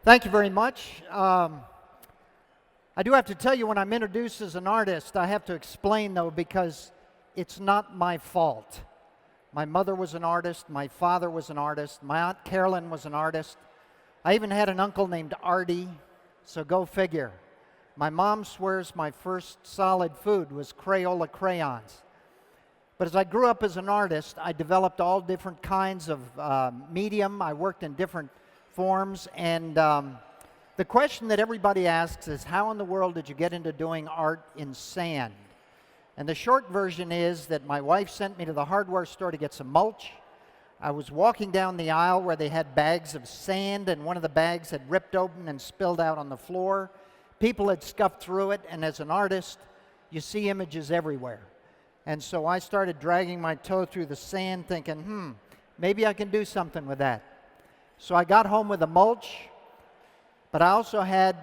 Thank you very much. I do have to tell you, when I'm introduced as an artist, I have to explain, though, because it's not my fault. My mother was an artist. My father was an artist. My Aunt Carolyn was an artist. I even had an uncle named Artie, so go figure. My mom swears my first solid food was Crayola crayons. But as I grew up as an artist, I developed all different kinds of medium. I worked in different forms, and the question that everybody asks is, how in the world did you get into doing art in sand? And the short version is that my wife sent me to the hardware store to get some mulch. I was walking down the aisle where they had bags of sand, and one of the bags had ripped open and spilled out on the floor. People had scuffed through it, and as an artist, you see images everywhere. And so I started dragging my toe through the sand thinking, maybe I can do something with that. So I got home with a mulch, but I also had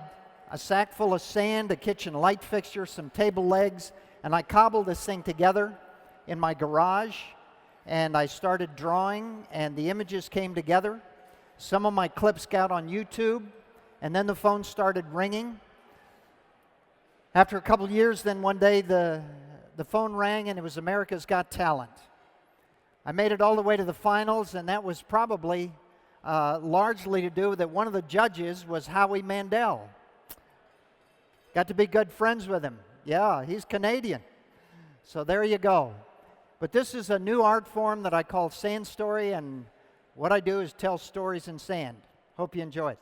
a sack full of sand, a kitchen light fixture, some table legs, and I cobbled this thing together in my garage, and I started drawing, and the images came together. Some of my clips got on YouTube, and then the phone started ringing. After a couple years, then one day the phone rang, and it was America's Got Talent. I made it all the way to the finals, and that was probably largely to do with that one of the judges was Howie Mandel. Got to be good friends with him. Yeah, he's Canadian. So there you go. But this is a new art form that I call Sand Story, and what I do is tell stories in sand. Hope you enjoy it.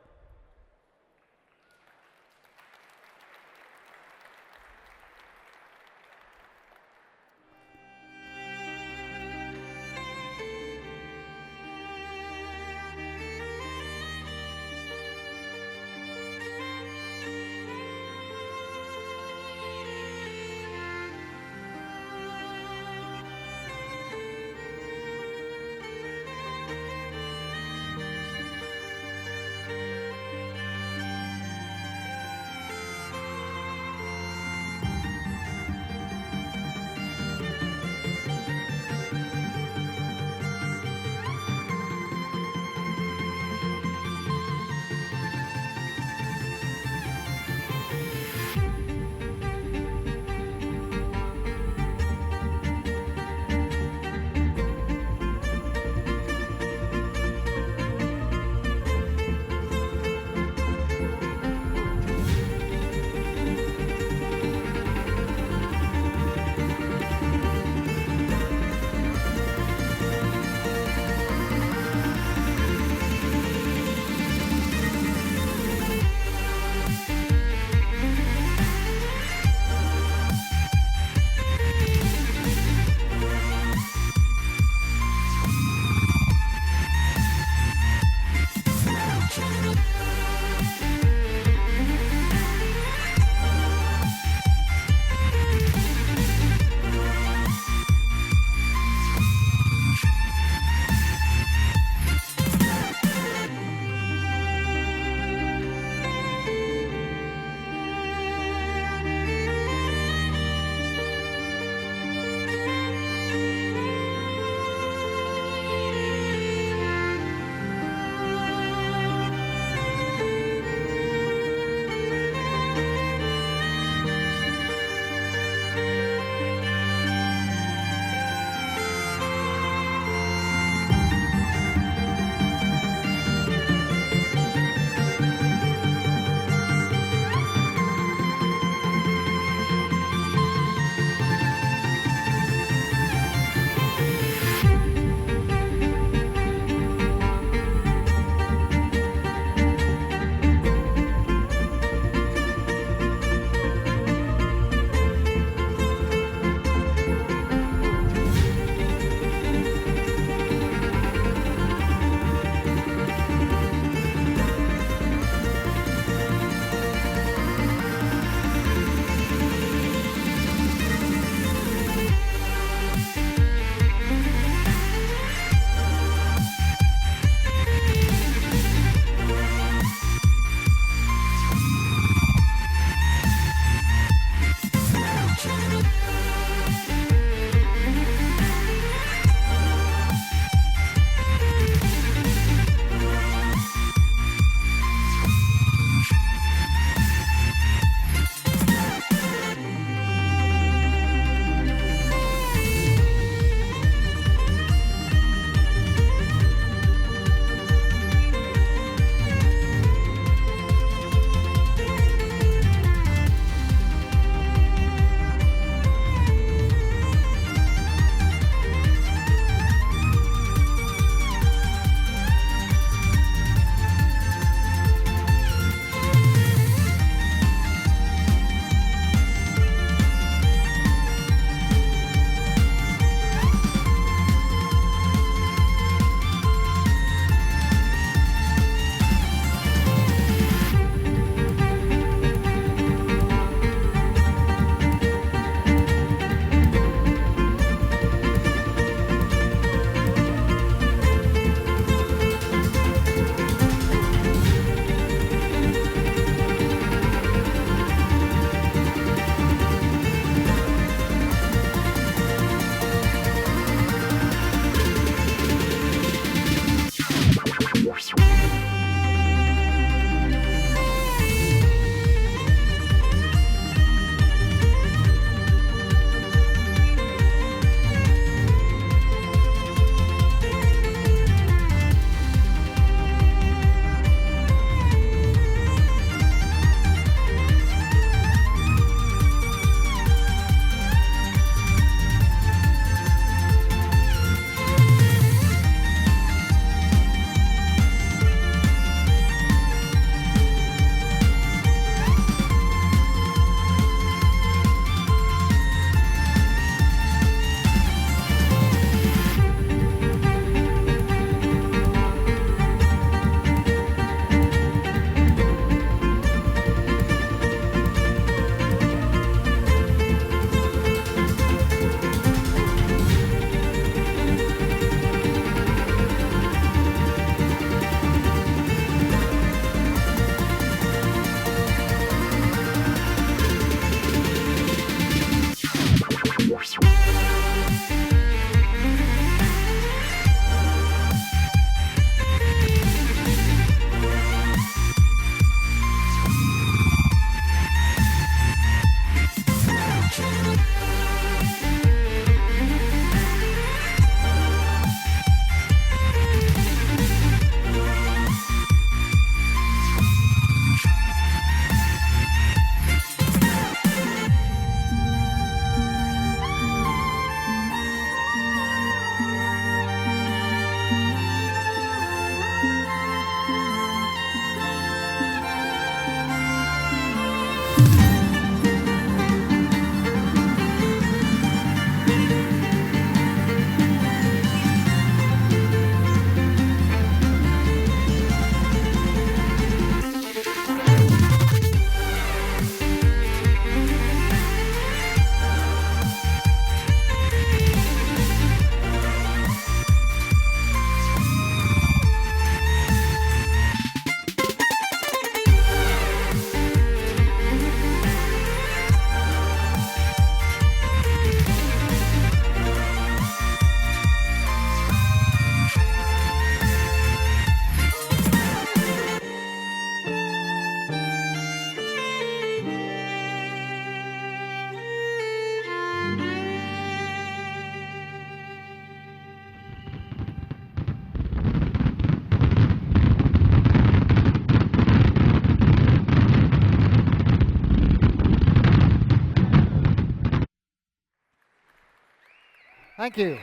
Thank you.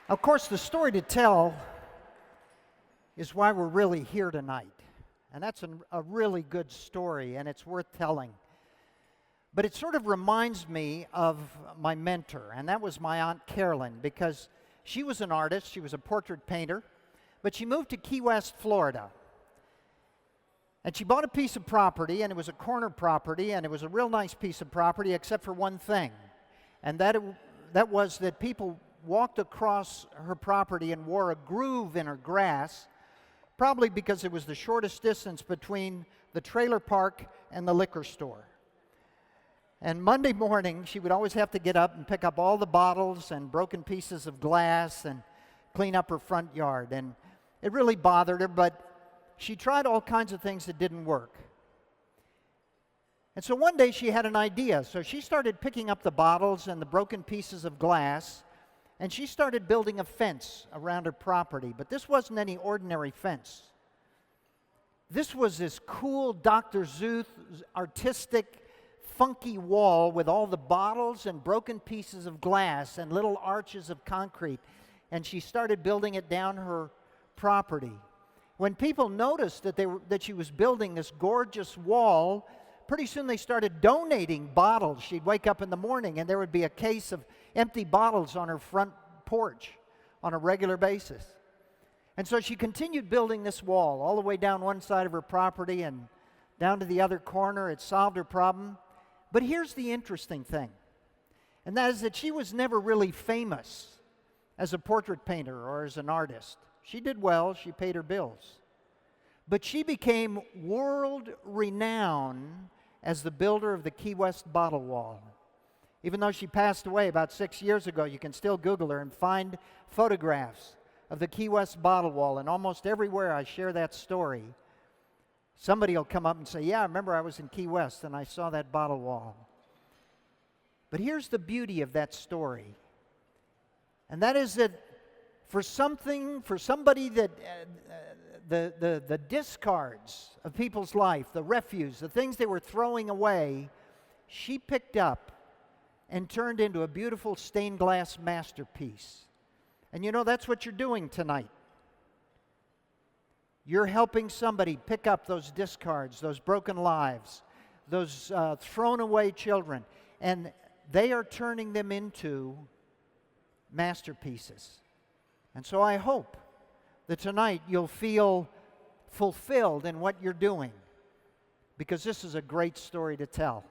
Of course, the story to tell is why we're really here tonight. And that's a really good story, and it's worth telling. But it sort of reminds me of my mentor, and that was my Aunt Carolyn, because she was an artist, she was a portrait painter, but she moved to Key West, Florida. And she bought a piece of property, and it was a corner property, and it was a real nice piece of property, except for one thing, and that was that people walked across her property and wore a groove in her grass, probably because it was the shortest distance between the trailer park and the liquor store. And Monday morning, she would always have to get up and pick up all the bottles and broken pieces of glass and clean up her front yard. And it really bothered her, but she tried all kinds of things that didn't work. And so one day she had an idea. So she started picking up the bottles and the broken pieces of glass, and she started building a fence around her property. But this wasn't any ordinary fence. This was this cool Dr. Seuss artistic funky wall with all the bottles and broken pieces of glass and little arches of concrete, and she started building it down her property. When people noticed that she was building this gorgeous wall, pretty soon they started donating bottles. She'd wake up in the morning and there would be a case of empty bottles on her front porch on a regular basis. And so she continued building this wall all the way down one side of her property and down to the other corner. It solved her problem. But here's the interesting thing, and that is that she was never really famous as a portrait painter or as an artist. She did well, she paid her bills. But she became world-renowned as the builder of the Key West bottle wall. Even though she passed away about 6 years ago, you can still Google her and find photographs of the Key West bottle wall. And almost everywhere I share that story, somebody will come up and say, yeah, I remember I was in Key West and I saw that bottle wall. But here's the beauty of that story. And that is that for somebody that the discards of people's life, the refuse, the things they were throwing away, she picked up and turned into a beautiful stained glass masterpiece. And you know, that's what you're doing tonight. You're helping somebody pick up those discards, those broken lives, those thrown away children, and they are turning them into masterpieces. And so I hope that tonight you'll feel fulfilled in what you're doing, because this is a great story to tell.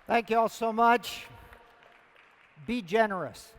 Thank you all so much. Be generous.